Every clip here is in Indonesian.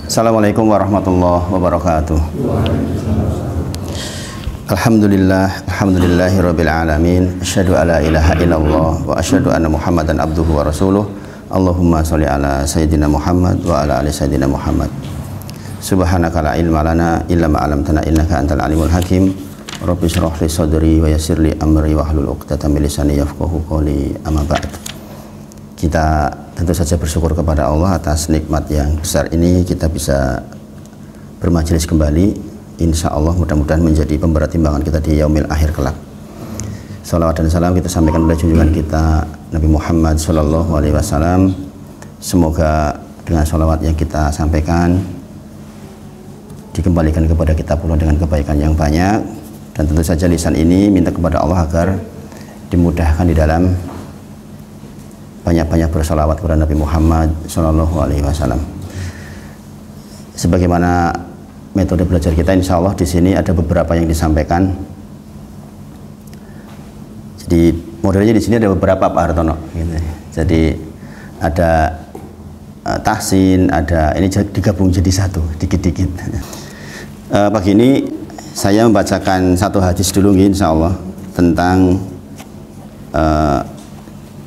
Assalamualaikum warahmatullahi wabarakatuh. Alhamdulillahirabbil alamin. Asyhadu alla ilaha illallah wa asyhadu anna Muhammadan abduhu wa rasuluh. Allahumma sholli ala sayyidina Muhammad wa ala ali sayyidina Muhammad. Subhanaka la ilma lana illa ma 'allamtana innaka antal alimul hakim. Rabbi shrah li sadri wa yassir li amri wahlul 'uqdatam min lisani yafqahu qawli. Amma ba'd. Kita tentu saja bersyukur kepada Allah atas nikmat yang besar ini, kita bisa bermajelis kembali. Insya Allah mudah-mudahan menjadi pemberat timbangan kita di yaumil akhir kelak. Salawat dan salam kita sampaikan oleh junjungan kita Nabi Muhammad SAW. Semoga dengan salawat yang kita sampaikan dikembalikan kepada kita pula dengan kebaikan yang banyak, dan tentu saja lisan ini minta kepada Allah agar dimudahkan di dalam banyak-banyak bersalawat kepada Nabi Muhammad SAW. Sebagaimana metode belajar kita, insya Allah di sini ada beberapa yang disampaikan. Jadi modelnya di sini ada beberapa, Pak Hartono. Gitu. Jadi ada tahsin, ada ini digabung jadi satu, dikit-dikit. Pagi ini saya membacakan satu hadis dulu, insya Allah, tentang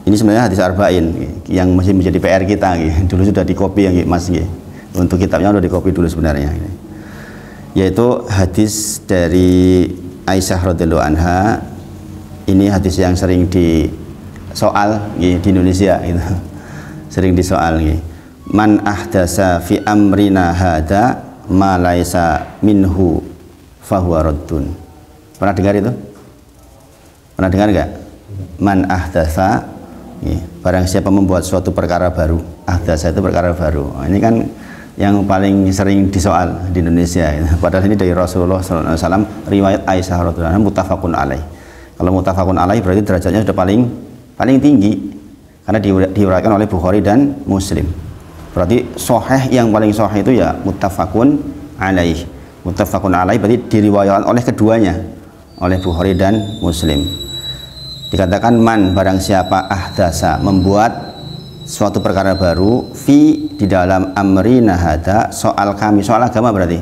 ini sebenarnya hadis arba'in yang masih menjadi PR kita. Dulu sudah dikopi yang Mas, untuk kitabnya sudah dikopi dulu sebenarnya. Yaitu hadis dari Aisyah radhiyallahu anha. Ini hadis yang sering disoal di Indonesia, gitu. Sering disoal. Man ahdasa fi amrina hada ma laisa minhu fahuwa raddun. Pernah dengar itu? Pernah dengar enggak? Man ahdasa, barang siapa membuat suatu perkara baru. Ahdasa itu perkara baru. Ini kan yang paling sering disoal di Indonesia. Padahal ini dari Rasulullah SAW, riwayat Aisyah radhiyallahu anha, muttafaqun alaih. Kalau muttafaqun alaih berarti derajatnya sudah paling tinggi, karena diriwayatkan oleh Bukhari dan Muslim. Berarti sahih, yang paling sahih itu ya muttafaqun alaih. Muttafaqun alaih berarti diriwayatkan oleh keduanya, oleh Bukhari dan Muslim. Dikatakan man, barang siapa ahdasa, membuat suatu perkara baru, fi, di dalam amrina hada, soal kami, soal agama berarti.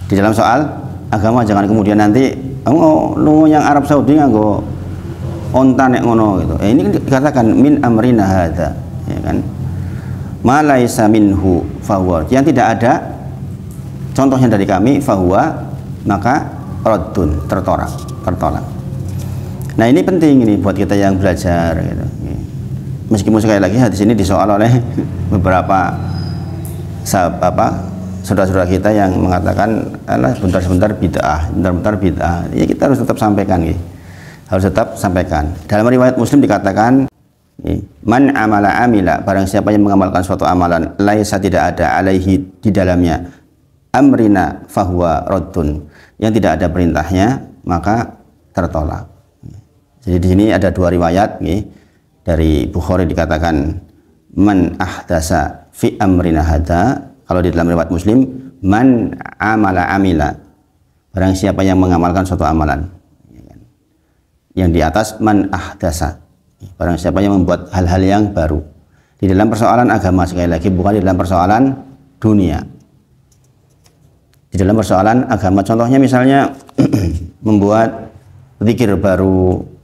Di dalam soal agama, jangan kemudian nanti lu yang Arab Saudi nganggo onta nek ngono gitu. Ini dikatakan min amrina hada, ya kan? Ma laisa minhu fahuwa, yang tidak ada contohnya dari kami, fahuwa, maka raddun, tertolak. Nah, ini penting ini buat kita yang belajar, gitu. Meskipun sekali lagi hadis ini disoal oleh beberapa saudara-saudara kita yang mengatakan, alah bentar-bentar bid'ah, bentar-bentar bid'ah. Ya, kita harus tetap sampaikan, gitu. Harus tetap sampaikan. Dalam riwayat Muslim dikatakan, man amala amila, barang siapa yang mengamalkan suatu amalan, laisa, tidak ada, alaihi, di dalamnya, amrina fahuwa raddun, yang tidak ada perintahnya, maka tertolak. Jadi di sini ada dua riwayat, dari Bukhari dikatakan man ahdasa fi amrina hada. Kalau di dalam riwayat Muslim, man amala amila, barang siapa yang mengamalkan suatu amalan. Yang di atas man ahdasa, barang siapa yang membuat hal-hal yang baru di dalam persoalan agama, sekali lagi bukan di dalam persoalan dunia. Di dalam persoalan agama, contohnya misalnya membuat zikir baru,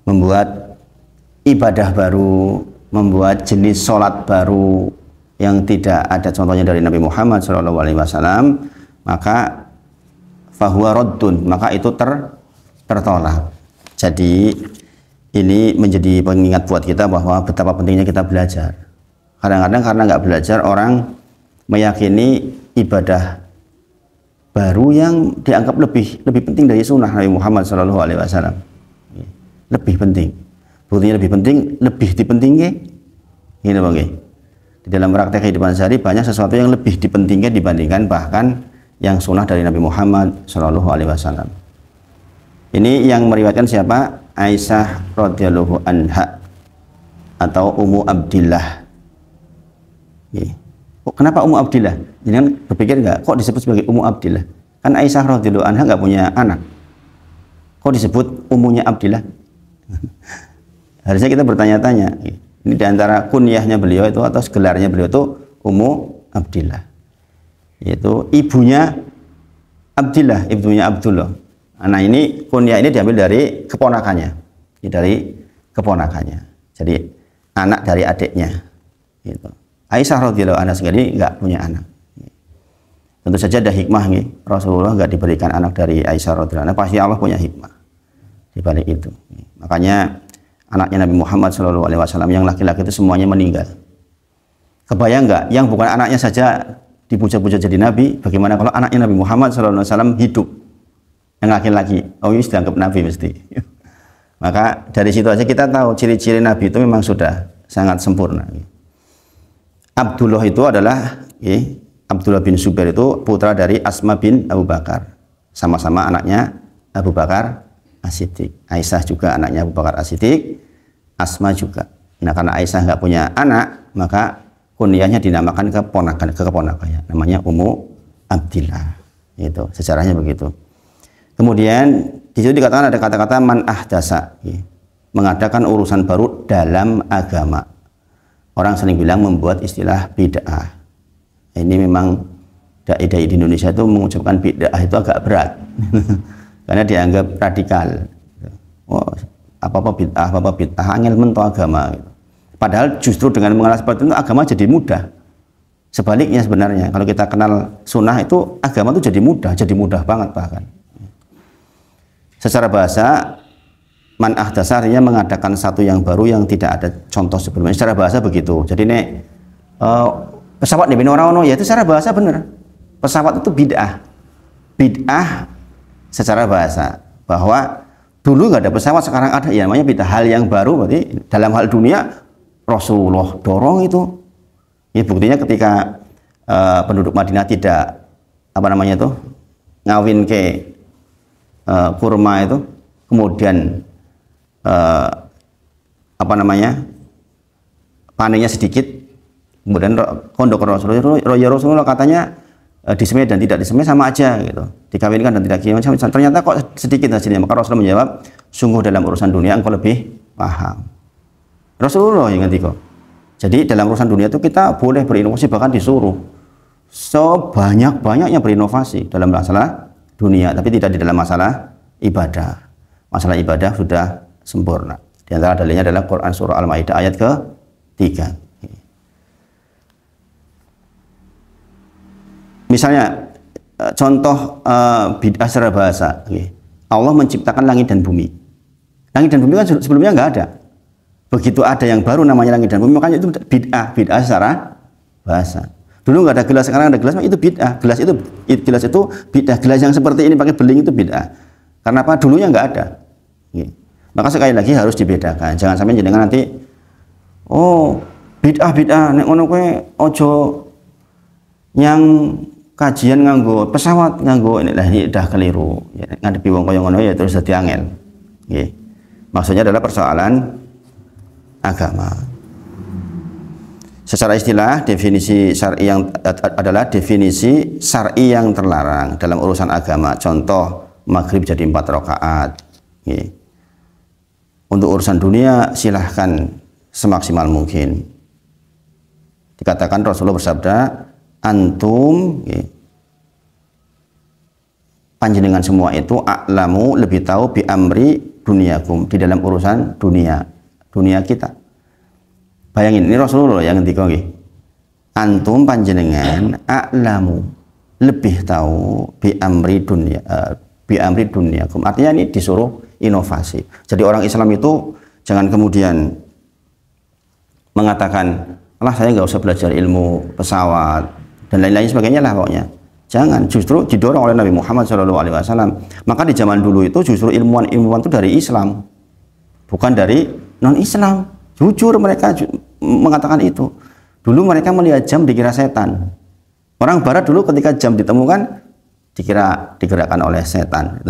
membuat ibadah baru, membuat jenis sholat baru yang tidak ada contohnya dari Nabi Muhammad SAW, maka fahuwa raddun, maka itu tertolak. Jadi ini menjadi pengingat buat kita bahwa betapa pentingnya kita belajar. Kadang-kadang karena nggak belajar, orang meyakini ibadah baru yang dianggap lebih penting dari sunnah Nabi Muhammad SAW. Lebih penting, buktinya lebih penting, lebih dipentingkan. Ini bang, di dalam praktek kehidupan sehari banyak sesuatu yang lebih dipentingkan dibandingkan bahkan yang sunnah dari Nabi Muhammad SAW. Ini yang meriwayatkan siapa? Aisyah radhiyallahu anha atau Ummu Abdillah. Kenapa Ummu Abdillah? Jangan berpikir nggak, kok disebut sebagai Ummu Abdillah? Kan Aisyah radhiyallahu anha nggak punya anak. Kok disebut ummunya Abdillah? Harusnya kita bertanya-tanya. Ini diantara kunyahnya beliau itu atau gelarnya beliau itu Ummu Abdillah. Yaitu ibunya Abdillah, ibunya Abdullah. Nah ini kunyah ini diambil dari keponakannya. Dari keponakannya. Jadi anak dari adiknya. Gitu. Aisyah radhiyallahu anha sendiri nggak punya anak. Tentu saja ada hikmah nih. Rasulullah nggak diberikan anak dari Aisyah radhiyallahu anha. Pasti Allah punya hikmah di balik itu. Makanya anaknya Nabi Muhammad SAW yang laki-laki itu semuanya meninggal. Kebayang nggak? Yang bukan anaknya saja dipuja-puja jadi Nabi. Bagaimana kalau anaknya Nabi Muhammad SAW hidup? Yang laki-laki, oh ini dianggap Nabi mesti. Maka dari situ aja kita tahu ciri-ciri Nabi itu memang sudah sangat sempurna. Abdullah itu adalah Abdullah bin Zubair itu putra dari Asma bin Abu Bakar, sama-sama anaknya Abu Bakar As-Siddiq. Aisyah juga anaknya Abu Bakar As-Siddiq, Asma juga. Nah karena Aisyah nggak punya anak, maka kunyahnya dinamakan keponakannya, namanya Ummu Abdillah. Itu sejarahnya begitu. Kemudian di situ dikatakan ada kata-kata man ahdasa, mengadakan urusan baru dalam agama. Orang sering bilang membuat istilah bid'ah. Ini memang dai-dai di Indonesia itu mengucapkan bid'ah itu agak berat. Karena dianggap radikal. Oh, apa-apa bid'ah, angel mentok agama. Padahal justru dengan mengenal seperti itu agama jadi mudah. Sebaliknya sebenarnya kalau kita kenal sunnah itu agama itu jadi mudah banget bahkan. Secara bahasa man ahdasa artinya mengadakan satu yang baru yang tidak ada contoh sebelumnya. Secara bahasa begitu. Jadi nek pesawat di orang ya itu secara bahasa benar. Pesawat itu bid'ah. Bid'ah secara bahasa bahwa dulu nggak ada pesawat, sekarang ada, ya namanya bid'ah. Hal yang baru berarti dalam hal dunia Rasulullah dorong itu. Ya buktinya ketika penduduk Madinah tidak ngawin ke kurma itu, kemudian panennya sedikit, kemudian kondok Rasulullah katanya disemai dan tidak disemai sama aja gitu, dikawinkan dan tidak dikawinkan, ternyata kok sedikit hasilnya. Maka Rasulullah menjawab, sungguh dalam urusan dunia engkau lebih paham. Rasulullah yang ngerti kok. Jadi dalam urusan dunia itu kita boleh berinovasi, bahkan disuruh sebanyak-banyaknya berinovasi dalam masalah dunia, tapi tidak di dalam masalah ibadah. Masalah ibadah sudah sempurna. Di antara dalilnya adalah Quran surah Al-Maidah ayat ke-3. Misalnya contoh bid'ah secara bahasa, Allah menciptakan langit dan bumi. Langit dan bumi kan sebelumnya nggak ada. Begitu ada yang baru namanya langit dan bumi, makanya itu bid'ah secara bahasa. Dulu nggak ada gelas, sekarang ada gelas, itu bid'ah. Gelas itu bid'ah. Gelas yang seperti ini pakai beling itu bid'ah. Karena apa? Dulunya nggak ada. Maka sekali lagi harus dibedakan. Jangan sampai jenengan nanti, oh bid'ah nek ngono kowe ojo yang kajian nganggo pesawat nganggo ini udah keliru. Ya, ngadepi wong kaya ngono ya terus dadi angel. Maksudnya adalah persoalan agama. Secara istilah definisi syar'i yang adalah definisi syar'i yang terlarang dalam urusan agama. Contoh maghrib jadi 4 rakaat. Untuk urusan dunia silahkan semaksimal mungkin. Dikatakan Rasulullah bersabda, antum panjenengan semua itu a'lamu lebih tahu bi amri dunyakum, di dalam urusan dunia kita. Bayangin ini Rasulullah yang ngendika nggih. Antum panjenengan a'lamu lebih tahu bi amri dunyakum. Artinya ini disuruh inovasi. Jadi orang Islam itu jangan kemudian mengatakan, "Alah saya nggak usah belajar ilmu pesawat dan lain-lain sebagainya lah pokoknya." Jangan, justru didorong oleh Nabi Muhammad SAW. Maka di zaman dulu itu justru ilmuwan itu dari Islam, bukan dari non-Islam. Jujur mereka mengatakan itu. Dulu mereka melihat jam dikira setan. Orang Barat dulu ketika jam ditemukan dikira digerakkan oleh setan.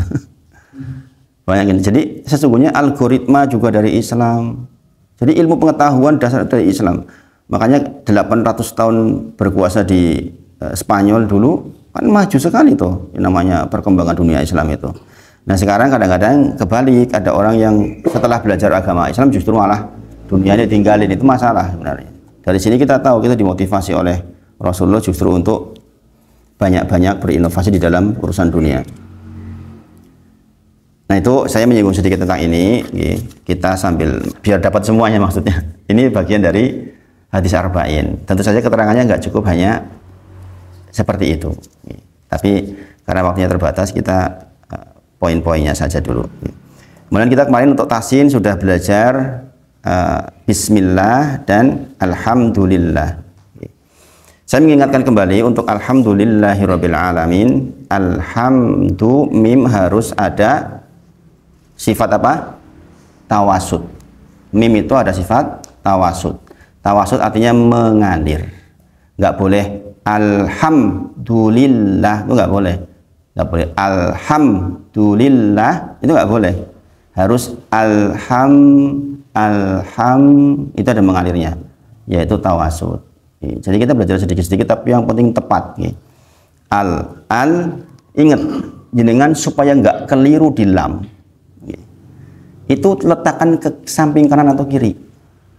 Bayangin. Jadi sesungguhnya algoritma juga dari Islam. Jadi ilmu pengetahuan dasar dari Islam. Makanya 800 tahun berkuasa di Spanyol dulu kan maju sekali tuh namanya perkembangan dunia Islam itu. Nah sekarang kadang-kadang kebalik, ada orang yang setelah belajar agama Islam justru malah dunianya tinggalin, itu masalah sebenarnya. Dari sini kita tahu kita dimotivasi oleh Rasulullah justru untuk banyak-banyak berinovasi di dalam urusan dunia. Nah itu saya menyinggung sedikit tentang ini, kita sambil biar dapat semuanya maksudnya. Ini bagian dari hadis arba'in. Tentu saja keterangannya nggak cukup hanya seperti itu. Tapi karena waktunya terbatas, kita poin-poinnya saja dulu. Kemudian kita kemarin untuk tahsin sudah belajar Bismillah dan Alhamdulillah. Saya mengingatkan kembali untuk Alhamdulillahirabbil alamin. Alhamdu mim harus ada sifat apa? Tawasud. Mim itu ada sifat tawasud. Tawasud artinya mengalir. Nggak boleh Alhamdulillah, itu nggak boleh. Nggak boleh Alhamdulillah, itu nggak boleh. Harus alham itu ada mengalirnya, yaitu tawasud. Jadi kita belajar sedikit-sedikit tapi yang penting tepat. Ingat jenengan supaya nggak keliru di lam. Itu letakkan ke samping kanan atau kiri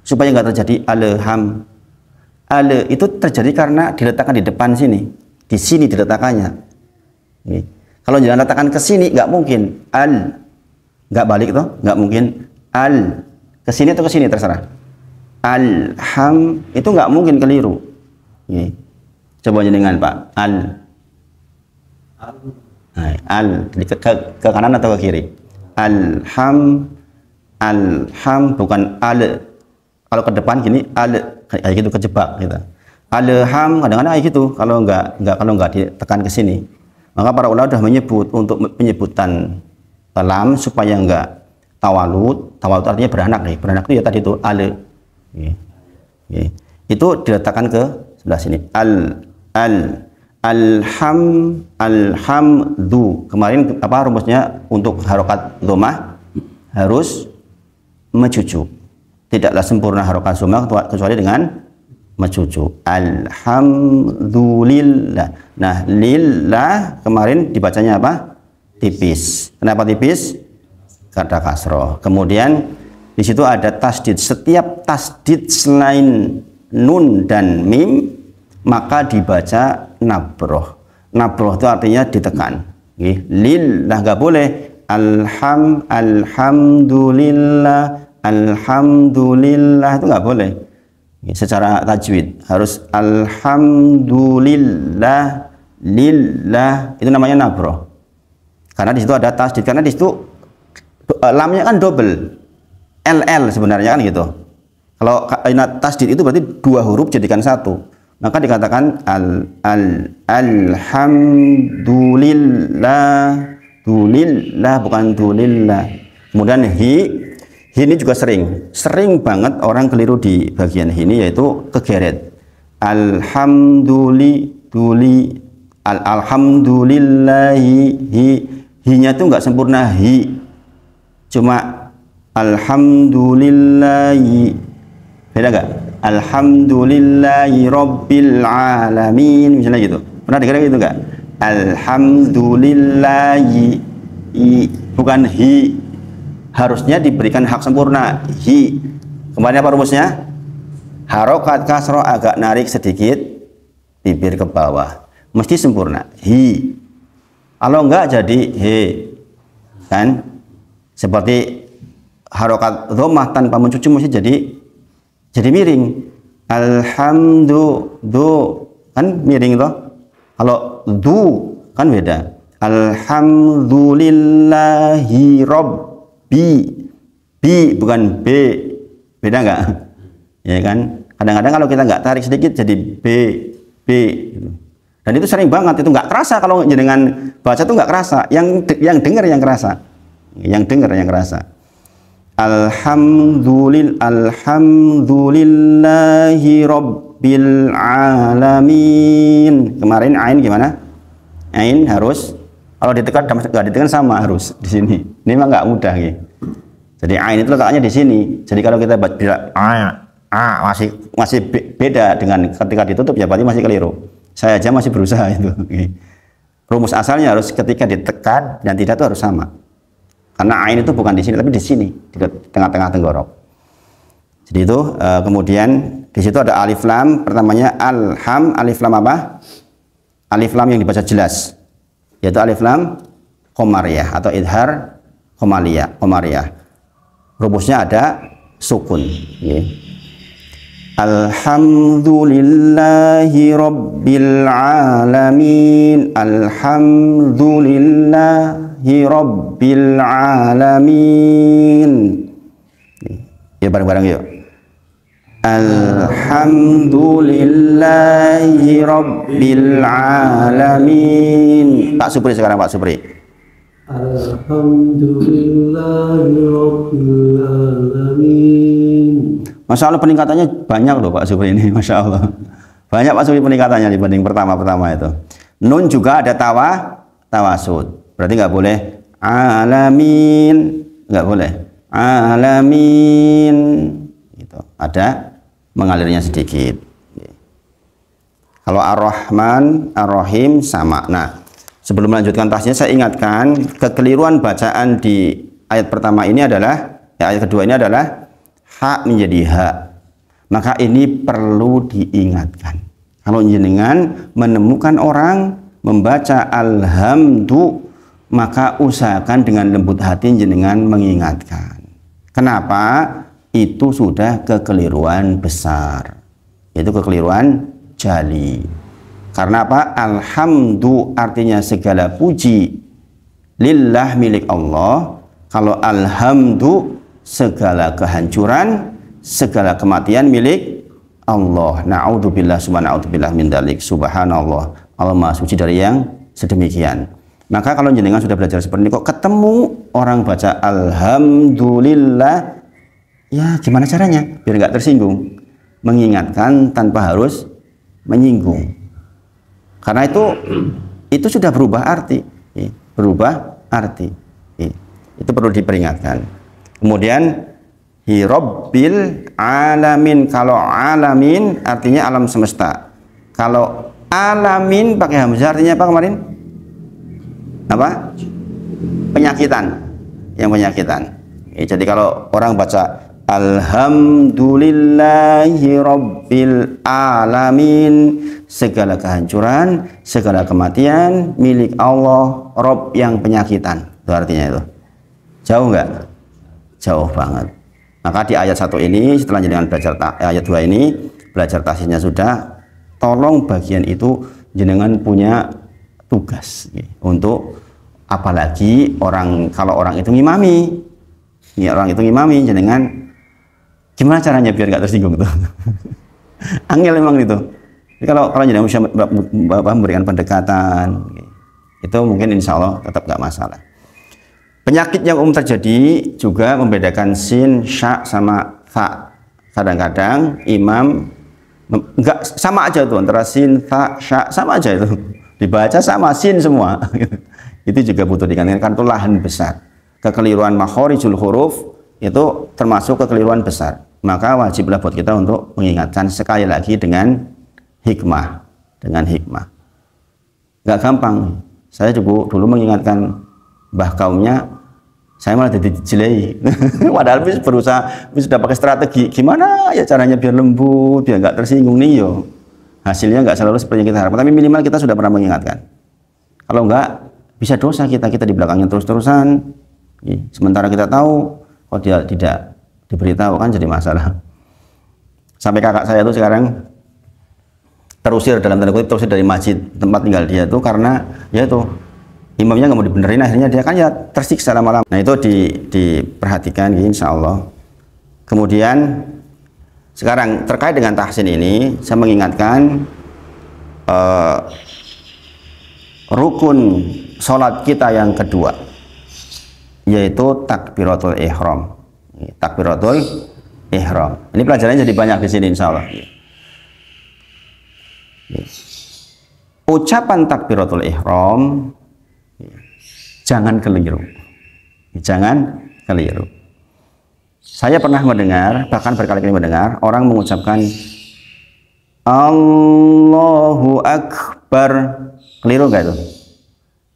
supaya nggak terjadi alham. Itu terjadi karena diletakkan di depan sini, di sini diletakkannya. Kalau jangan letakkan ke sini nggak mungkin nggak balik tuh, nggak mungkin ke sini atau ke sini terserah. Alham itu nggak mungkin keliru. Coba jenengan Pak, ke kanan atau ke kiri? Alham bukan kalau ke depan gini kayak gitu kejebak gitu. Alham kadang-kadang kayak gitu kalau nggak ditekan ke sini. Maka para ulama sudah menyebut untuk penyebutan lam supaya nggak tawalud artinya beranak nih. Beranak itu ya tadi itu itu diletakkan ke sebelah sini. Alhamdu. Kemarin apa rumusnya untuk harokat dhammah harus mencucu. Tidaklah sempurna harokat dhammah kecuali dengan mencucu. Alhamdulillah. Nah, lillah kemarin dibacanya apa? Tipis. Kenapa tipis? Karena kasroh. Kemudian di situ ada tasdid. Setiap tasdid selain nun dan mim maka dibaca nabroh. Nabroh itu artinya ditekan. Lillah nggak boleh. Alhamdulillah itu nggak boleh. Secara tajwid harus alhamdulillah lillah, itu namanya nabroh. Karena di situ ada tasdid. Karena di situ lamnya kan double. LL sebenarnya kan gitu. Kalau tasdid itu berarti dua huruf jadikan satu. Maka dikatakan alhamdulillah, dulillah bukan dulillah. Kemudian hi ini juga sering banget orang keliru di bagian ini, yaitu kegeret. Alhamdulillahi, hi-nya itu nggak sempurna hi. Cuma alhamdulillahi, beda nggak? Alhamdulillahi rabbil alamin, misalnya gitu. Pernah dengar gitu nggak? Alhamdulillahi, bukan hi. Harusnya diberikan hak sempurna hi. Kemarin apa rumusnya? Harokat kasroh agak narik sedikit bibir ke bawah, mesti sempurna hi. Kalau enggak jadi he, kan? Seperti harokat dhammah tanpa mencuci mesti jadi miring. Alhamdulillah kan miring toh. Kalau du kan beda. Alhamdulillahi rabbi, bi bukan b, beda nggak? Ya kan? Kadang-kadang kalau kita nggak tarik sedikit jadi b. Dan itu sering banget, itu nggak kerasa kalau jenengan baca tuh nggak kerasa. Yang dengar yang kerasa. Alhamdulillahi rabbil alamin. Kemarin ain gimana? Ain harus kalau ditekan nggak ditekan sama harus di sini. Ini mah nggak mudah gitu. Jadi ain itu letaknya di sini. Jadi kalau kita baca masih beda dengan ketika ditutup ya berarti masih keliru. Saya aja masih berusaha itu. Rumus asalnya harus ketika ditekan dan tidak itu harus sama. Karena ain itu bukan di sini tapi di sini, di tengah-tengah tenggorok. Jadi itu kemudian di situ ada alif lam, pertamanya alham, alif lam apa? Alif lam yang dibaca jelas, yaitu alif lam qomariyah atau idhar qomariyah. Rumusnya ada sukun. Ya. Alhamdulillahi rabbil alamin. Alhamdulillahi rabbil alamin. Ya bareng-bareng yuk. Alhamdulillahi rabbil alamin. Pak Supri sekarang, Pak Supri. Alhamdulillahi rabbil alamin. Masya Allah peningkatannya banyak loh Pak Supri ini, Masya Allah. Banyak Pak Supri peningkatannya dibanding pertama itu. Nun juga ada tawasud. Berarti nggak boleh alamin, nggak boleh alamin. Gitu. Ada mengalirnya sedikit. Kalau Ar-Rahman, Ar-Rahim sama. Nah, sebelum melanjutkan tasnya saya ingatkan kekeliruan bacaan di ayat pertama ini adalah, ayat kedua ini adalah ha menjadi ha. Maka ini perlu diingatkan. Kalau jenengan menemukan orang membaca alhamdu, maka usahakan dengan lembut hati jenengan mengingatkan. Kenapa? Itu sudah kekeliruan besar, yaitu kekeliruan jali. Karena apa? Alhamdu artinya segala puji, lillah milik Allah. Kalau alhamdu segala kehancuran, segala kematian milik Allah. Na'udzubillah subhanallah min dzalik. Subhanallah, Allah Maha suci dari yang sedemikian. Maka kalau jenengan sudah belajar seperti ini, kok ketemu orang baca alhamdulillah, ya gimana caranya biar nggak tersinggung? Mengingatkan tanpa harus menyinggung. Karena itu sudah berubah arti, itu perlu diperingatkan. Kemudian Rabbil alamin, kalau alamin artinya alam semesta. Kalau alamin pakai hamzah artinya apa kemarin? Apa? Penyakitan, yang penyakitan. Jadi kalau orang baca alhamdulillahi rabbil alamin, segala kehancuran, segala kematian milik Allah, Rob yang penyakitan. Itu artinya itu. Jauh nggak? Jauh banget. Maka di ayat 1 ini, setelah jenengan belajar ayat 2 ini, belajar tasihnya sudah, tolong bagian itu jenengan punya tugas untuk, apalagi kalau orang itu ngimami, ya orang itu ngimami, jenengan gimana caranya biar nggak tersinggung tuh? Angel memang itu. Jadi kalau jenengan bisa memberikan pendekatan, itu mungkin insya Allah tetap nggak masalah. Penyakit yang umum terjadi juga membedakan sin, sya sama fa. Kadang-kadang imam enggak sama aja tuh, antara sin, fa, sya sama aja itu. Dibaca sama sin semua. Itu juga butuh diingatkan, itu lahan besar. Kekeliruan makhorijul huruf itu termasuk kekeliruan besar. Maka wajiblah buat kita untuk mengingatkan sekali lagi dengan hikmah. Enggak gampang. Saya juga dulu mengingatkan mbah kaumnya, saya malah jadi jelei. Padahal berusaha, sudah pakai strategi gimana ya caranya biar lembut, biar nggak tersinggung nih yo. Hasilnya nggak selalu seperti yang kita harapkan, tapi minimal kita sudah pernah mengingatkan. Kalau nggak, bisa dosa kita di belakangnya terus-terusan. Sementara kita tahu, kok dia tidak diberitahu, kan jadi masalah. Sampai kakak saya itu sekarang terusir, dalam tanda kutip terusir dari masjid tempat tinggal dia itu karena ya itu imamnya nggak mau dibenerin, akhirnya dia kan ya tersiksa lama-lama. Nah itu diperhatikan insya Allah. Kemudian sekarang terkait dengan tahsin ini, saya mengingatkan rukun sholat kita yang kedua, yaitu takbiratul ihram. Takbiratul ihram. Ini pelajarannya jadi banyak di sini insya Allah. Ucapan takbiratul ihram jangan keliru. Saya pernah mendengar, bahkan berkali-kali mendengar orang mengucapkan Allahu Akbar. Keliru nggak itu?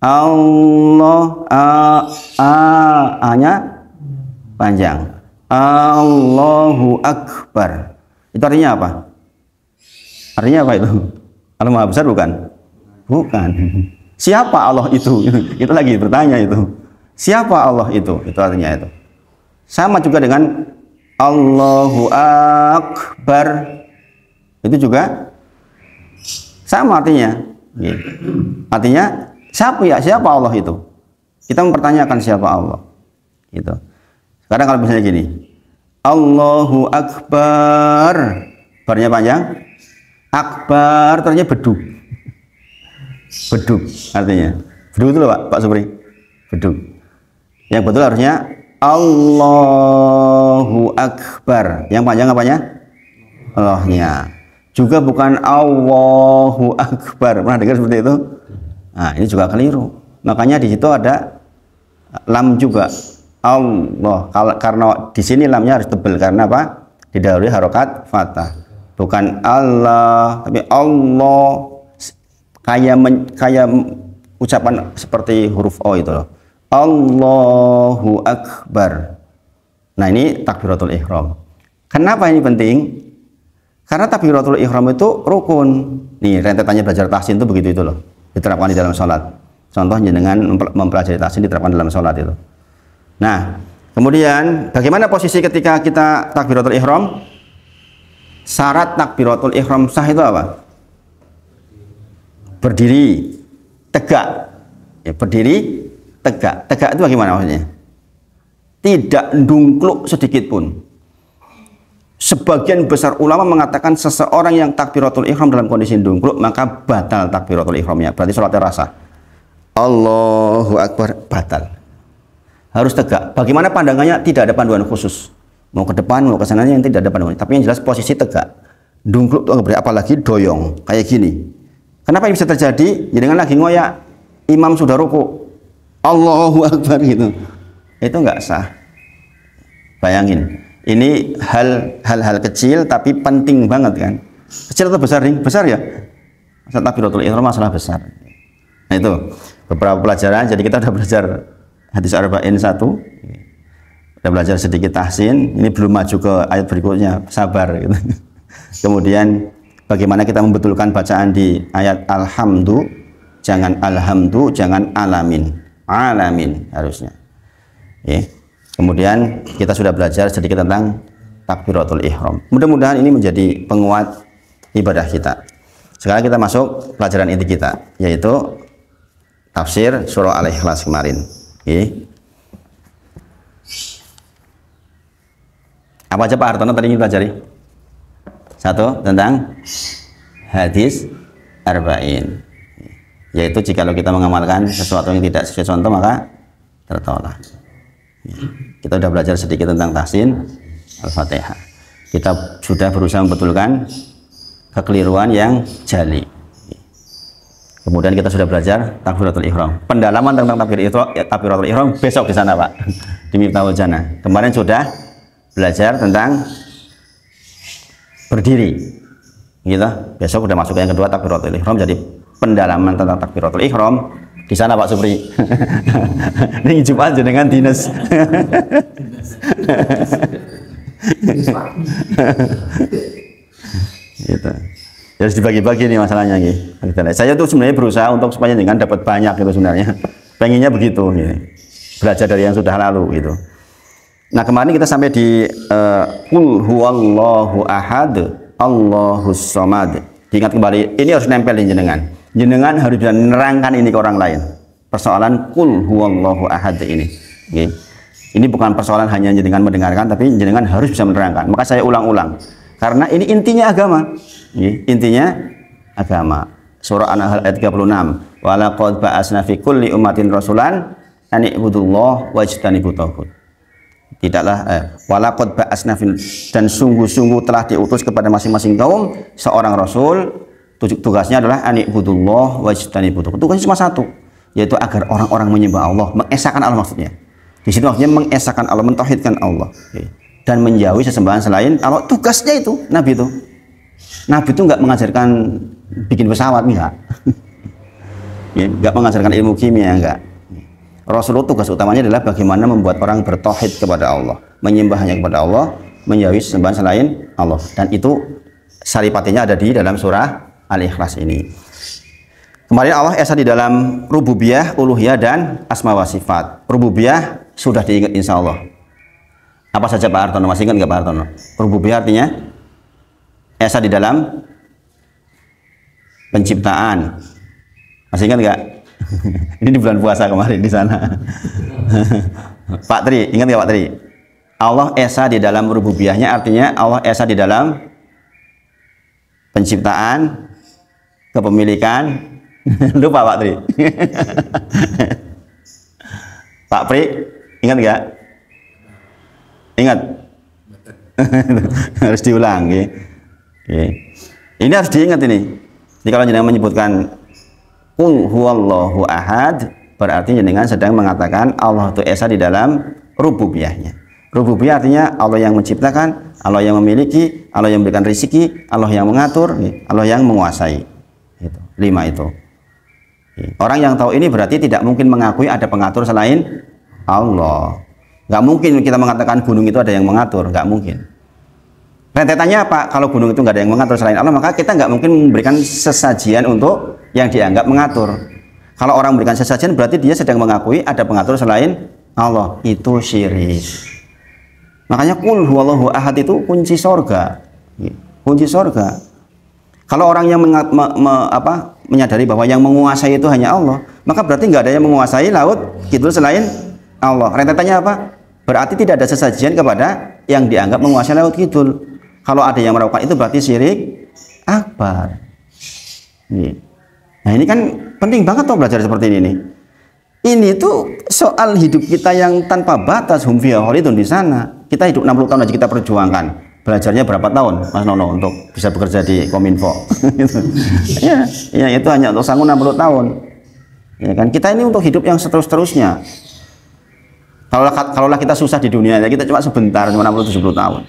Allah A-nya panjang. Allahu Akbar. Itu artinya apa? Artinya apa itu? Allah Maha Besar bukan? Bukan. Siapa Allah itu? Itu lagi bertanya itu. Siapa Allah itu? Itu artinya itu. Sama juga dengan Allahu Akbar. Itu juga sama artinya. Artinya siapa Allah itu? Kita mempertanyakan siapa Allah. Gitu. Sekarang kalau misalnya gini, Allahu Akbar, barnya panjang, Akbar artinya bedug. Bedug artinya. Bedug itu loh Pak Supri. Bedug. Yang betul harusnya Allahu Akbar. Yang panjang apanya? Allahnya. Juga bukan Allahu Akbar. Pernah dengar seperti itu? Nah, ini juga keliru. Makanya di situ ada lam juga. Allah. Karena di sini lamnya harus tebal karena apa? Didahului harokat fathah. Bukan Allah, tapi Allah. Kayak ucapan seperti huruf O itu loh. Allahu Akbar. Nah, ini takbiratul ihram. Kenapa ini penting? Karena takbiratul ihram itu rukun. Nih, rentetannya belajar tahsin itu begitu itu loh. Diterapkan di dalam sholat. Contohnya dengan mempelajari tahsin diterapkan dalam sholat itu. Nah, kemudian bagaimana posisi ketika kita takbiratul ihram? Syarat takbiratul ihram sah itu apa? Berdiri tegak. Ya, berdiri tegak. Tegak itu bagaimana maksudnya? Tidak dungkluk sedikit pun. Sebagian besar ulama mengatakan seseorang yang takbiratul ihram dalam kondisi dungkluk maka batal takbiratul ihramnya. Berarti sholatnya rasa. Allahu Akbar, batal. Harus tegak. Bagaimana pandangannya? Tidak ada panduan khusus. Mau ke depan, mau ke sana yang tidak ada panduan. Tapi yang jelas posisi tegak. Dungkluk itu apalagi doyong kayak gini. Kenapa ini bisa terjadi? Jadi dengan lagi ngoyak, imam sudah ruku, Allahu Akbar gitu. Itu nggak sah. Bayangin, ini hal-hal kecil tapi penting banget kan. Kecil atau besar nih? Besar ya. Masalah takbiratul ihram masalah besar. Nah itu beberapa pelajaran. Jadi kita sudah belajar hadis arba'in 1. Sudah belajar sedikit tahsin. Ini belum maju ke ayat berikutnya. Sabar gitu. Kemudian bagaimana kita membetulkan bacaan di ayat alhamdu, jangan alhamdu, jangan alamin. Alamin harusnya. Kemudian kita sudah belajar sedikit tentang takbiratul ihram. Mudah-mudahan ini menjadi penguat ibadah kita. Sekarang kita masuk pelajaran inti kita, yaitu tafsir surah Al-Ikhlas kemarin. Apa aja Pak Hartono tadi ingin pelajari? Satu, tentang hadis arba'in, yaitu jikalau kita mengamalkan sesuatu yang tidak sesuai contoh maka tertolak. Kita sudah belajar sedikit tentang tahsin Al-Fatihah. Kita sudah berusaha membetulkan kekeliruan yang jali. Kemudian kita sudah belajar takbiratul ihram. Pendalaman tentang takbiratul ihram besok di sana Pak, di Miftahul Jannah. Kemarin sudah belajar tentang berdiri, gitu. Besok udah masuk yang kedua takbiratul ihram. Jadi pendalaman tentang takbiratul ihram di sana Pak Supri. Ini Jumat dengan dinas. Gitu. Harus dibagi-bagi nih masalahnya gitu. Saya tuh sebenarnya berusaha untuk supaya dengan dapat banyak gitu sebenarnya. Pengennya begitu gitu. Belajar dari yang sudah lalu gitu. Nah, kemarin kita sampai di qul huwallahu ahad, Allahus samad. Diingat kembali, ini harus nempel di jenengan. Jenengan harus bisa menerangkan ini ke orang lain. Persoalan qul huwallahu ahad ini. Okay. Ini bukan persoalan hanya jenengan mendengarkan, tapi jenengan harus bisa menerangkan. Maka saya ulang-ulang. Karena ini intinya agama. Okay. Intinya agama. Surah An-Nahl ayat 36. Wa laqad ba'asna fi kulli ummatin rasulan an i'budullaha wajtanibut taghut. Tidaklah walaqad ba'asna dan sungguh-sungguh telah diutus kepada masing-masing kaum seorang rasul. Tugasnya adalah ani'budullah wajtanibut taghut. Tugasnya cuma satu, yaitu agar orang-orang menyembah Allah, mengesahkan Allah maksudnya. Di situ maksudnya mengesahkan Allah, mentauhidkan Allah, dan menjauhi sesembahan selain Allah. Tugasnya itu Nabi itu. Nabi itu nggak mengajarkan bikin pesawat, enggak. Nggak mengajarkan ilmu kimia, enggak. Rasulullah tugas utamanya adalah bagaimana membuat orang bertauhid kepada Allah, menyembah hanya kepada Allah, menjauhi sembahan selain Allah. Dan itu saripatinya ada di dalam surah Al-Ikhlas ini. Kemarin Allah esa di dalam rububiyah, uluhiyah, dan asma wa sifat. Rububiyah sudah diingat insya Allah. Apa saja Pak Hartono? Masih ingat nggak Pak Hartono? Rububiyah artinya esa di dalam penciptaan. Masih ingat nggak? Ini di bulan puasa kemarin di sana. Pak Tri, ingat nggak Pak Tri? Allah esa di dalam rububiyahnya artinya Allah esa di dalam penciptaan, kepemilikan. Lupa Pak Tri. Pak Pri, ingat nggak? Ingat? Harus diulang. Okay. Ini harus diingat ini. Jadi kalau jenengan menyebutkan Qul huwallahu ahad, berarti jenengan sedang mengatakan Allah itu esa di dalam rububiyahnya. Rububiyah artinya Allah yang menciptakan, Allah yang memiliki, Allah yang memberikan rezeki, Allah yang mengatur, Allah yang menguasai. Itu. 5 itu. Orang yang tahu ini berarti tidak mungkin mengakui ada pengatur selain Allah. Nggak mungkin kita mengatakan gunung itu ada yang mengatur, nggak mungkin. Rentetannya apa? Kalau gunung itu nggak ada yang mengatur selain Allah, maka kita nggak mungkin memberikan sesajian untuk yang dianggap mengatur. Kalau orang memberikan sesajian berarti dia sedang mengakui ada pengatur selain Allah. Itu syirik. Makanya Qul huwallahu ahad itu kunci sorga. Kunci sorga. Kalau orang yang menyadari bahwa yang menguasai itu hanya Allah, maka berarti nggak ada yang menguasai laut kidul selain Allah. Rentetannya apa? Berarti tidak ada sesajian kepada yang dianggap menguasai laut kidul. Kalau ada yang melakukan itu berarti syirik akbar. Nah ini kan penting banget tuh belajar seperti ini nih. Ini tuh soal hidup kita yang tanpa batas, hum fiha khalidun di sana. Kita hidup 60 tahun aja kita perjuangkan. Belajarnya berapa tahun Mas Nono untuk bisa bekerja di Kominfo? ya itu hanya untuk sanggup 60 tahun. Ya kan kita ini untuk hidup yang seterusnya. Kalaulah kita susah di dunia ya kita cuma sebentar, cuma 60-70 tahun.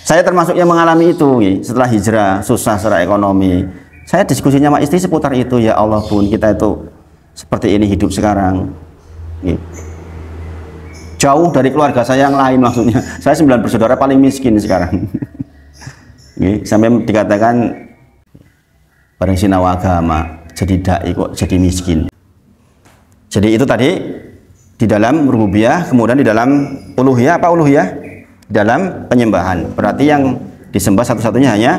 Saya termasuk yang mengalami itu setelah hijrah, susah secara ekonomi. Saya diskusinya sama istri seputar itu, ya Allah Bun, kita itu seperti ini hidup sekarang. Jauh dari keluarga saya yang lain maksudnya. Saya 9 bersaudara paling miskin sekarang. Sampai dikatakan bareng sinawa agama, jadi dai kok jadi miskin. Jadi itu tadi di dalam rububiyah, kemudian di dalam uluhiyah. Apa uluhiyah? Dalam penyembahan. Berarti yang disembah satu-satunya hanya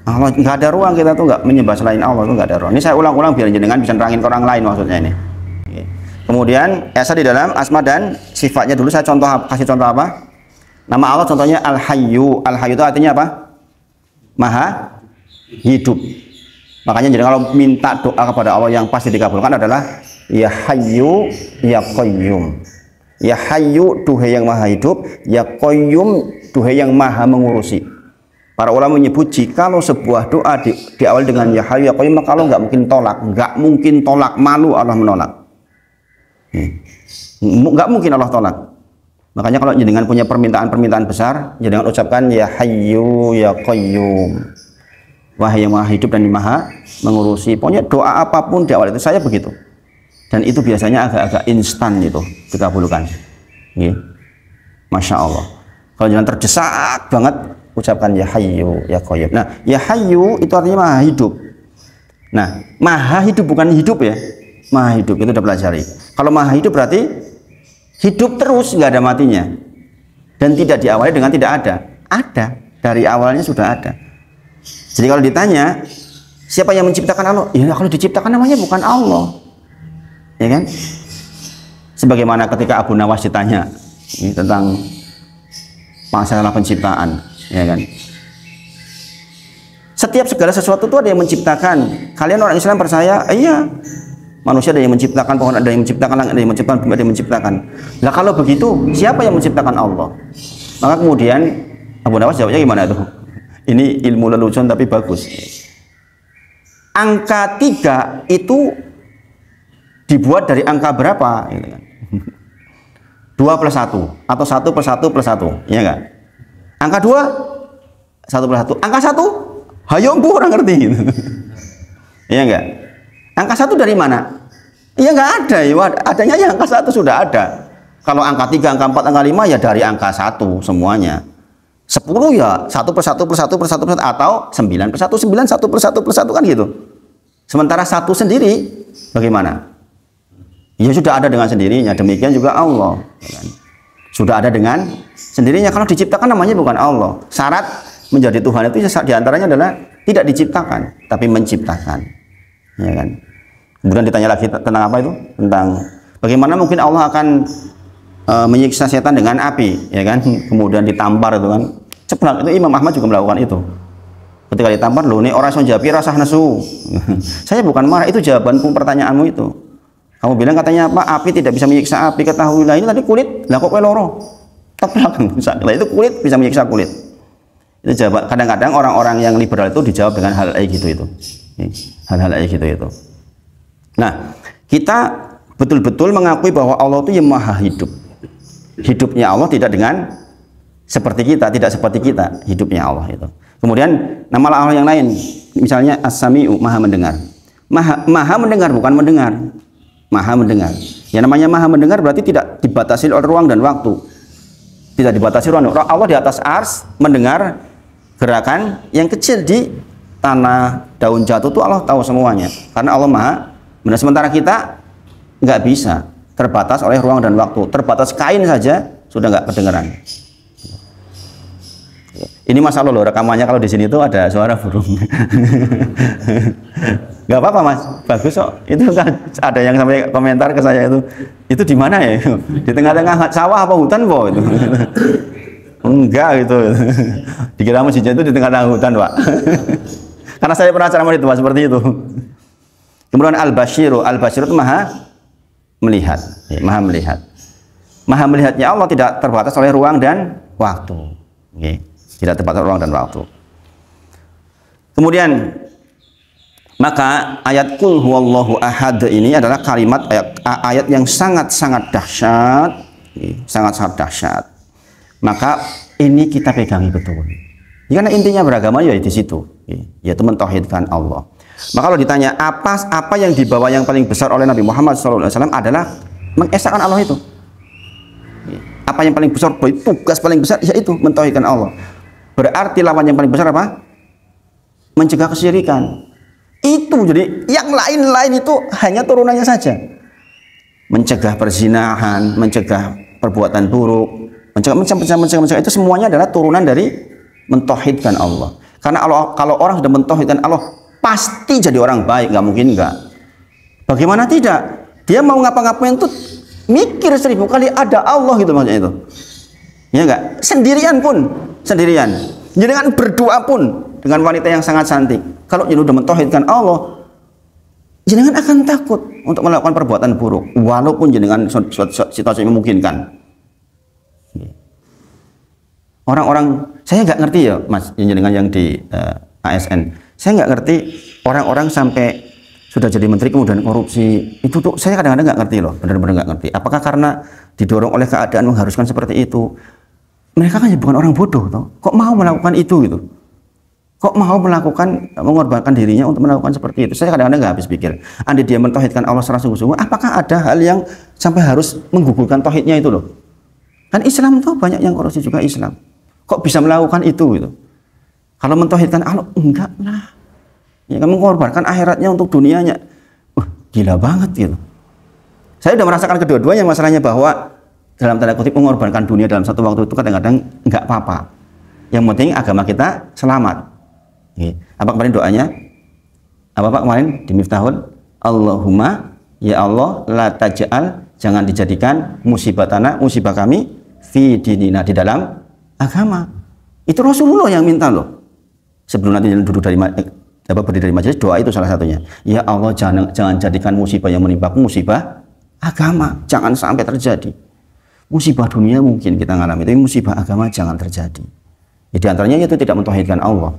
Allah. Nggak ada ruang kita tuh nggak menyembah selain Allah, itu nggak ada ruang. Ini saya ulang-ulang biar jenengan bisa nerangin ke orang lain maksudnya ini. Kemudian esa di dalam asma dan sifatnya dulu saya kasih contoh apa? Nama Allah contohnya Al-Hayyu. Al-Hayyu itu artinya apa? Maha hidup. Makanya jadi kalau minta doa kepada Allah yang pasti dikabulkan adalah Ya Hayyu Ya Qayyum. Ya Hayyu, duhai yang maha hidup, Ya Qayyum, duhai yang maha mengurusi. Para ulama menyebut jikalau sebuah doa diawali dengan Ya Hayyu Ya Qayyum, maka Allah nggak mungkin tolak, malu Allah menolak. Nggak mungkin Allah tolak. Makanya kalau jenengan punya permintaan besar, jenengan ucapkan Ya Hayyu Ya Qayyum, wahai yang maha hidup dan maha mengurusi. Pokoknya doa apapun diawali itu saya begitu. Dan itu biasanya agak-agak instan itu dikabulkan. Masya Allah. Kalau jangan terdesak banget, ucapkan Ya Hayyu Ya Qayyum. Nah, Ya Hayyu itu artinya maha hidup. Nah, maha hidup bukan hidup ya. Maha hidup itu udah pelajari. Kalau maha hidup berarti hidup terus, nggak ada matinya. Dan tidak diawali dengan tidak ada. Ada. Dari awalnya sudah ada. Jadi kalau ditanya, siapa yang menciptakan Allah? Ya kalau diciptakan namanya bukan Allah. Ya kan? Sebagaimana ketika Abu Nawas ditanya tentang masalah penciptaan, ya kan? Setiap segala sesuatu itu ada yang menciptakan. Kalian orang Islam percaya, iya, manusia ada yang menciptakan, pohon ada yang menciptakan, langit ada yang menciptakan, bumi ada yang menciptakan. Nah kalau begitu, siapa yang menciptakan Allah? Maka kemudian Abu Nawas jawabnya gimana tuh? Ini ilmu lelucon tapi bagus. Angka 3 itu dibuat dari angka berapa? 2 plus 1 atau 1 plus 1 plus 1, ya enggak? Angka 2 1 plus 1. Angka 1 hayombu orang ngerti gitu. Ya enggak? Angka 1 dari mana? Iya nggak ada ya, adanya ya angka 1 sudah ada. Kalau angka 3, angka 4, angka 5 ya dari angka 1 semuanya. 10 ya 1 per 1 per 1 per 1 per 1 atau 9 per 1, 9, 1 per 1 per 1 kan gitu. Sementara 1 sendiri bagaimana? Ya sudah ada dengan sendirinya, demikian juga Allah. Ya kan? Sudah ada dengan sendirinya. Kalau diciptakan namanya bukan Allah. Syarat menjadi Tuhan itu diantaranya adalah tidak diciptakan, tapi menciptakan. Ya kan? Kemudian ditanya lagi tentang apa itu? Tentang bagaimana mungkin Allah akan menyiksa setan dengan api, ya kan? Kemudian ditampar itu kan. Ceplak, itu Imam Ahmad juga melakukan itu. Ketika ditampar, loh ini orang sonjapi rasah nesu. Saya bukan marah, itu jawabanku pertanyaanmu itu. Kamu bilang katanya apa? Api tidak bisa menyiksa api, ketahuilah ini tadi kulit, lah kok loro. Teplak, lah itu kulit bisa menyiksa kulit. Itu jawab. Kadang-kadang orang-orang yang liberal itu dijawab dengan hal gitu itu. Hal-hal gitu itu. Nah, kita betul-betul mengakui bahwa Allah itu yang maha hidup. Hidupnya Allah tidak dengan seperti kita, tidak seperti kita hidupnya Allah itu. Kemudian nama Allah yang lain, misalnya As-Sami'u, maha mendengar. Maha mendengar bukan mendengar. Maha mendengar. Yang namanya maha mendengar berarti tidak dibatasi oleh ruang dan waktu. Tidak dibatasi ruang. Allah di atas ars mendengar gerakan yang kecil di tanah, daun jatuh itu Allah tahu semuanya. Karena Allah maha mendengar. Sementara kita nggak bisa, terbatas oleh ruang dan waktu. Terbatas kain saja sudah nggak kedengeran. Ini masalah loh, rekamannya kalau di sini tuh ada suara burung. Nggak apa-apa mas, bagus kok. Itu kan ada yang sampai komentar ke saya itu di mana ya? Di tengah-tengah sawah apa hutan po? Itu. Enggak gitu. Dikira masjidnya itu di tengah-tengah hutan pak. Karena saya pernah ceramah itu pak, seperti itu. Kemudian Al-Basyiru itu maha melihat, ya, maha melihat. Maha melihatnya Allah tidak terbatas oleh ruang dan waktu. Okay. Tidak terbatas ruang dan waktu. Kemudian maka ayat Qul huwallahu ahad ini adalah kalimat ayat yang sangat-sangat dahsyat, sangat-sangat dahsyat. Maka ini kita pegangi betul. Karena intinya beragama ya di situ, yaitu mentauhidkan Allah. Maka kalau ditanya apa yang dibawa yang paling besar oleh Nabi Muhammad SAW adalah mengesahkan Allah itu. Apa yang paling besar, tugas paling besar yaitu mentauhidkan Allah. Berarti lawan yang paling besar apa? Mencegah kesyirikan. Itu jadi yang lain-lain itu hanya turunannya saja. Mencegah perzinahan, mencegah perbuatan buruk, mencegah itu semuanya adalah turunan dari mentauhidkan Allah. Karena kalau orang sudah mentauhidkan Allah pasti jadi orang baik, nggak mungkin enggak. Bagaimana tidak? Dia mau ngapa-ngapain tuh mikir 1000 kali ada Allah gitu maksudnya itu. Ya enggak? Sendirian pun, sendirian. Dengan berdoa pun dengan wanita yang sangat cantik. Kalau sudah mentauhidkan Allah, jenengan akan takut untuk melakukan perbuatan buruk walaupun jenengan situasi memungkinkan. Orang-orang, saya nggak ngerti ya mas, jenengan yang di ASN, saya nggak ngerti orang-orang sampai sudah jadi menteri kemudian korupsi itu tuh saya kadang-kadang nggak ngerti loh, benar-benar nggak ngerti. Apakah karena didorong oleh keadaan mengharuskan seperti itu? Mereka kan bukan orang bodoh, toh. Kok mau melakukan itu gitu? Kok mau mengorbankan dirinya untuk melakukan seperti itu? Saya kadang-kadang nggak habis pikir. Andai dia mentauhidkan Allah secara sungguh-sungguh, apakah ada hal yang sampai harus menggugurkan tauhidnya itu loh? Kan Islam tuh banyak yang korupsi juga Islam. Kok bisa melakukan itu gitu? Kalau mentauhidkan Allah, enggak lah. Ya kan mengorbankan akhiratnya untuk dunianya. Gila banget gitu. Saya sudah merasakan kedua-duanya, masalahnya bahwa dalam tanda kutip mengorbankan dunia dalam satu waktu itu kadang-kadang enggak apa-apa. Yang penting agama kita selamat. Apa kemarin doanya? Apa Pak kemarin di Miftahul? Allahumma ya Allah la taj'al, jangan dijadikan musibatana, musibah kami fi dinina, di dalam agama. Itu Rasulullah yang minta loh. Sebelum nanti duduk berdiri dari majelis, doa itu salah satunya. Ya Allah jangan jadikan musibah yang menimpaku musibah agama, jangan sampai terjadi. Musibah dunia mungkin kita ngalami, tapi musibah agama jangan terjadi. Ya, di antaranya itu tidak mentauhidkan Allah.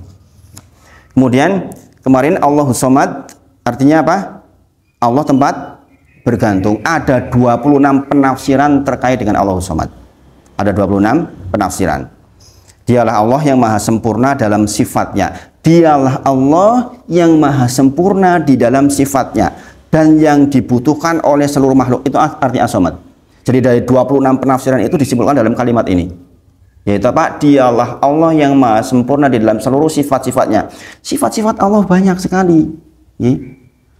Kemudian kemarin Allahus Somad artinya apa? Allah tempat bergantung. Ada 26 penafsiran terkait dengan Allahus Somad. Ada 26 penafsiran. Dialah Allah yang maha sempurna dalam sifatnya. Dialah Allah yang maha sempurna di dalam sifatnya. dan yang dibutuhkan oleh seluruh makhluk. Itu arti as-samad. Jadi dari 26 penafsiran itu disimpulkan dalam kalimat ini, yaitu apa? Dialah Allah yang maha sempurna di dalam seluruh sifat-sifatnya. Sifat-sifat Allah banyak sekali, ya.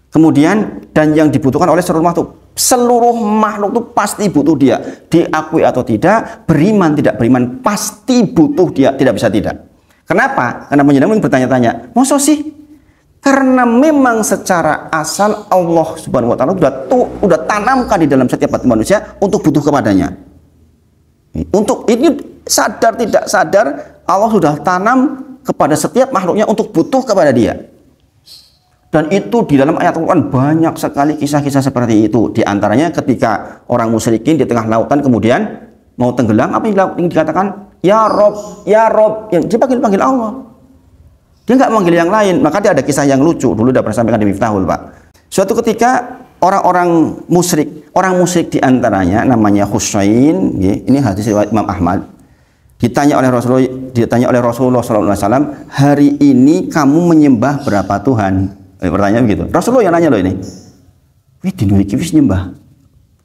Kemudian dan yang dibutuhkan oleh seluruh makhluk. Seluruh makhluk itu pasti butuh dia, diakui atau tidak, beriman tidak beriman, pasti butuh dia, tidak bisa tidak. Kenapa? Karena penjenengan bertanya-tanya, masa sih? Karena memang secara asal Allah Subhanahu wa taala sudah tanamkan di dalam setiap hati manusia untuk butuh kepadanya. Untuk ini sadar tidak sadar Allah sudah tanam kepada setiap makhluknya untuk butuh kepada dia. Dan itu di dalam ayat Al-Quran banyak sekali kisah-kisah seperti itu. Di antaranya ketika orang musyrikin di tengah lautan kemudian mau tenggelam, apa yang dikatakan? Ya Rob, ya Rob. Yang dia panggil Allah. Dia nggak manggil yang lain. Maka dia ada kisah yang lucu. Dulu udah pernah sampaikan di Miftahul, Pak. Suatu ketika orang musyrik di antaranya namanya Husain. Ini hadis riwayat Imam Ahmad. Ditanya oleh Rasulullah SAW, hari ini kamu menyembah berapa Tuhan? Pertanyaan begitu. Rasulullah yang nanya loh ini. Wih, dino iki wis nyembah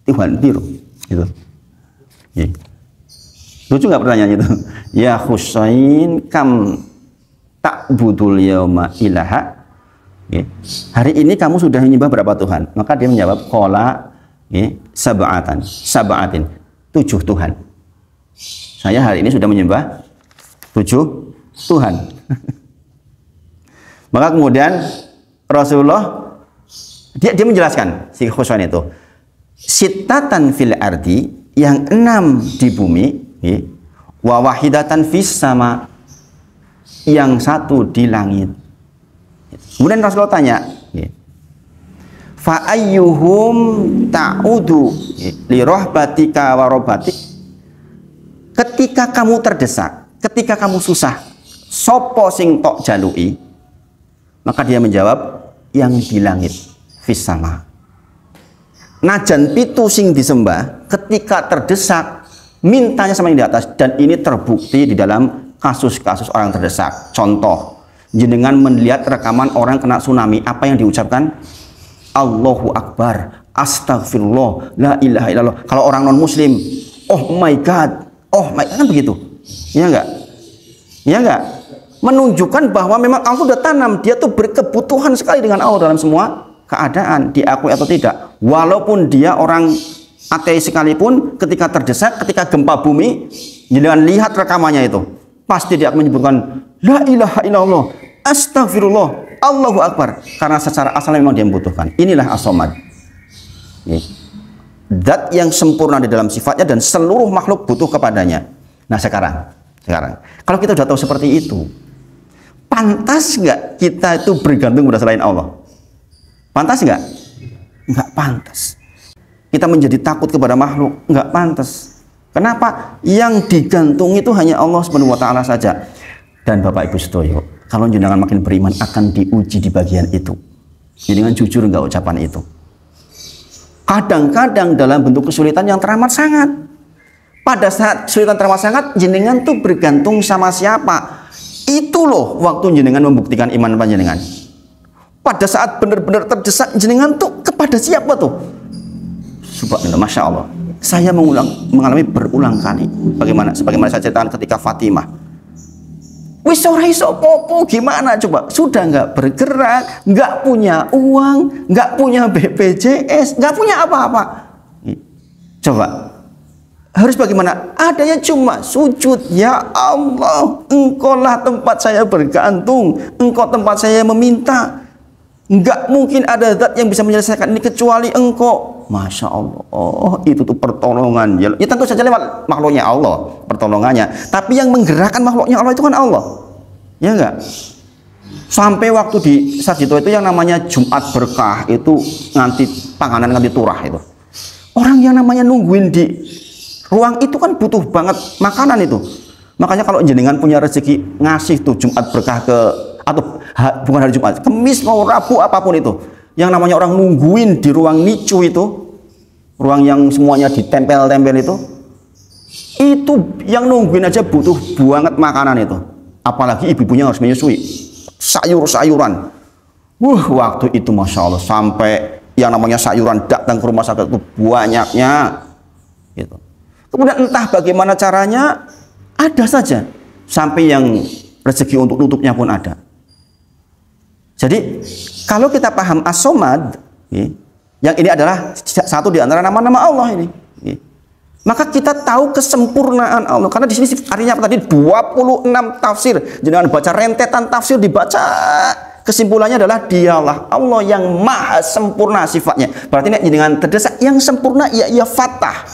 Tuhan piro? Gitu. Ya. Lucu nggak pertanyaan itu? Ya Husain, kam ta'budul yauma ilaha? Ya. Hari ini kamu sudah menyembah berapa Tuhan? Maka dia menjawab qala sab'atin. 7 Tuhan. Saya hari ini sudah menyembah 7 Tuhan. Maka kemudian Rasulullah dia menjelaskan si Husain itu sittatan fil ardi, yang 6 di bumi, wa wahidatan fis sama, yang 1 di langit. Kemudian Rasulullah tanya, fa ayyuhum ta'udu li rahbatika wa rabbatik, ketika kamu terdesak, ketika kamu susah, sopo sing tok jalui? Maka dia menjawab, yang di langit, fis sama. Najan pitu sing disembah, ketika terdesak mintanya sama yang di atas. Dan ini terbukti di dalam kasus-kasus orang terdesak. Contoh, jenengan melihat rekaman orang kena tsunami, apa yang diucapkan? Allahu Akbar, Astagfirullah, la ilaha illallah. Kalau orang non muslim, oh my God, kan begitu. Iya enggak? Iya enggak? Menunjukkan bahwa memang Allah sudah tanam, dia tuh berkebutuhan sekali dengan Allah dalam semua keadaan, diakui atau tidak. Walaupun dia orang ateis sekalipun, ketika terdesak, ketika gempa bumi, jangan lihat rekamannya itu, pasti dia menyebutkan la ilaha illallah, astagfirullah, Allahu Akbar, karena secara asal memang dia membutuhkan. Inilah as-samad, zat yang sempurna di dalam sifatnya dan seluruh makhluk butuh kepadanya. Nah sekarang kalau kita sudah tahu seperti itu, pantas nggak kita itu bergantung pada selain Allah? Pantas nggak? Nggak pantas. Kita menjadi takut kepada makhluk, nggak pantas. Kenapa? Yang digantung itu hanya Allah Subhanahu wa taala saja. Dan Bapak Ibu sedoyo, kalau jenengan makin beriman akan diuji di bagian itu. Jenengan jujur nggak ucapan itu? Kadang-kadang dalam bentuk kesulitan yang teramat sangat. Pada saat kesulitan teramat sangat, jenengan tuh bergantung sama siapa? Itu loh waktu jenengan membuktikan iman panjenengan. Pada saat benar-benar terdesak, jenengan tuh kepada siapa tuh? Subhanallah, Masya Allah. Saya mengalami berulang kali. Sebagaimana saya ceritakan ketika Fatimah. Wis ora iso popo, gimana coba? Sudah nggak bergerak, nggak punya uang, nggak punya BPJS, nggak punya apa-apa. Coba. Harus bagaimana? Adanya cuma sujud. Ya Allah, Engkaulah tempat saya bergantung, Engkau tempat saya meminta. Enggak mungkin ada zat yang bisa menyelesaikan ini kecuali Engkau. Masya Allah, itu tuh pertolongan. Ya tentu saja lewat makhluknya Allah, pertolongannya. Tapi yang menggerakkan makhluknya Allah itu kan Allah. Ya enggak? Sampai waktu di Sarjito itu yang namanya Jumat Berkah itu nganti panganan nganti turah itu. Orang yang namanya nungguin di ruang itu kan butuh banget makanan itu. Makanya kalau jenengan punya rezeki ngasih tuh Jumat Berkah atau bukan hari Jumat, Kemis mau Rabu apapun itu, yang namanya orang nungguin di ruang nicu itu, ruang yang semuanya ditempel-tempel itu yang nungguin aja butuh banget makanan itu. Apalagi ibu-ibunya harus menyusui sayur-sayuran. Waktu itu Masya Allah sampai yang namanya sayuran datang ke rumah sakit itu banyaknya gitu. Kemudian entah bagaimana caranya ada saja sampai yang rezeki untuk tutupnya pun ada. Jadi kalau kita paham as-somad, yang ini adalah satu di antara nama-nama Allah ini, maka kita tahu kesempurnaan Allah. Karena di sini artinya apa tadi? 26 tafsir. Jangan baca rentetan tafsir dibaca. Kesimpulannya adalah dialah Allah yang maha sempurna sifatnya. Berarti ini dengan terdesak yang sempurna ia Fatah,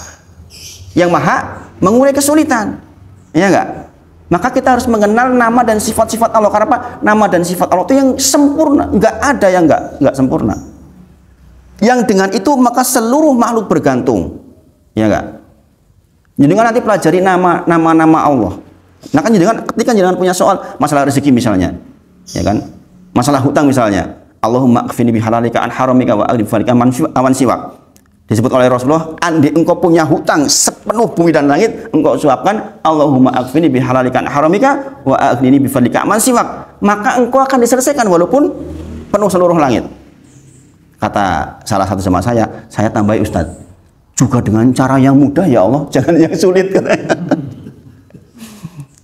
yang maha mengurai kesulitan. Ya enggak? Maka kita harus mengenal nama dan sifat-sifat Allah. Karena apa? Nama dan sifat Allah itu yang sempurna. Enggak ada yang enggak sempurna. Yang dengan itu maka seluruh makhluk bergantung. Ya enggak? Jadi nanti pelajari nama-nama Allah. Nah kan ketika jangan punya soal masalah rezeki misalnya, ya kan? Masalah hutang misalnya, Allahumma qfini bihalalika an haramika wa aghnini bifadlika aman siwak. Disebut oleh Rasulullah, andai engkau punya hutang sepenuh bumi dan langit, engkau suapkan, Allahumma qfini bihalalika an haramika wa aghnini bifadlika aman siwak. Maka engkau akan diselesaikan walaupun penuh seluruh langit. Kata salah satu sama saya tambahi Ustadz, juga dengan cara yang mudah ya Allah, jangan yang sulit katanya.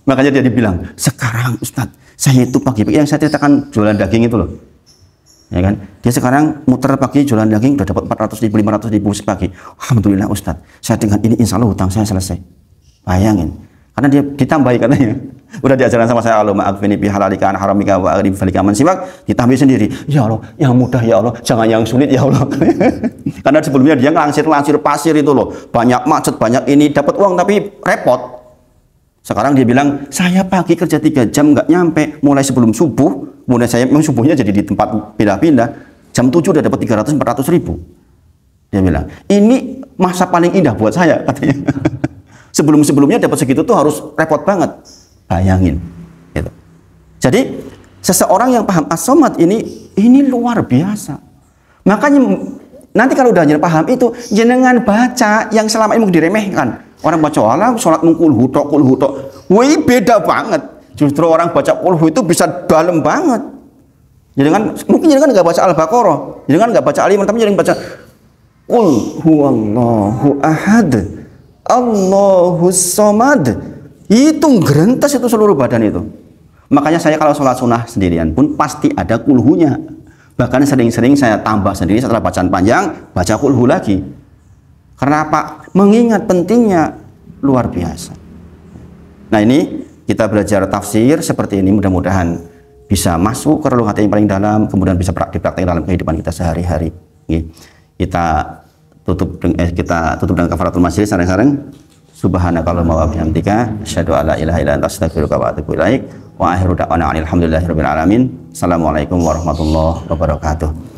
Makanya dia dibilang, sekarang Ustadz, saya itu pagi-pagi yang saya ceritakan jualan daging itu loh, ya kan? Dia sekarang muter pagi jualan daging udah dapat 400.000, 500.000 sepagi. Alhamdulillah Ustadz, saya dengan ini insya Allah hutang saya selesai. Bayangin, karena dia ditambahi katanya. Udah diajaran sama saya, Allahumma aqfini bihalalika an haramika wa aghnini bifadlika aman siwak. Ditambahi sendiri, ya Allah, yang mudah ya Allah, jangan yang sulit ya Allah. Karena sebelumnya dia ngelangsir pasir itu loh, banyak macet, banyak ini, dapat uang tapi repot. Sekarang dia bilang, saya pagi kerja 3 jam nggak nyampe, mulai sebelum subuh, mulai saya memang subuhnya jadi di tempat pindah-pindah, jam 7 udah dapat 300-400 ribu. Dia bilang, ini masa paling indah buat saya katanya. Sebelum-sebelumnya dapat segitu tuh harus repot banget. Bayangin. Gitu. Jadi seseorang yang paham as-somad ini luar biasa. Makanya nanti kalau udah paham itu, jangan baca yang selama ini mau diremehkan. Orang baca alam sholat mengkul hutok. Wih beda banget. Justru orang baca kulhu itu bisa dalam banget. Jadi kan mungkin jangan nggak baca Al-Baqarah, jangan nggak baca Al-Imran, tapi jangan baca Qul huwallahu ahad, Allahus somad. Itu gerentas itu seluruh badan itu. Makanya saya kalau sholat sunnah sendirian pun pasti ada kulhunya. Bahkan sering-sering saya tambah sendiri setelah bacaan panjang, baca kulhu lagi. Karena apa? Mengingat pentingnya luar biasa. Nah ini kita belajar tafsir seperti ini, mudah-mudahan bisa masuk ke relung hati yang paling dalam, kemudian bisa dipraktikkan dalam kehidupan kita sehari-hari. Kita tutup dengan kafaratul majlis sareng-sareng. Subhanakallahumma wa bihamdika asyhadu an la ilaha illa anta astaghfiruka wa atubu ilaik. Wa akhiru da'wana alhamdulillahirabbil alamin. Assalamualaikum warahmatullahi wabarakatuh.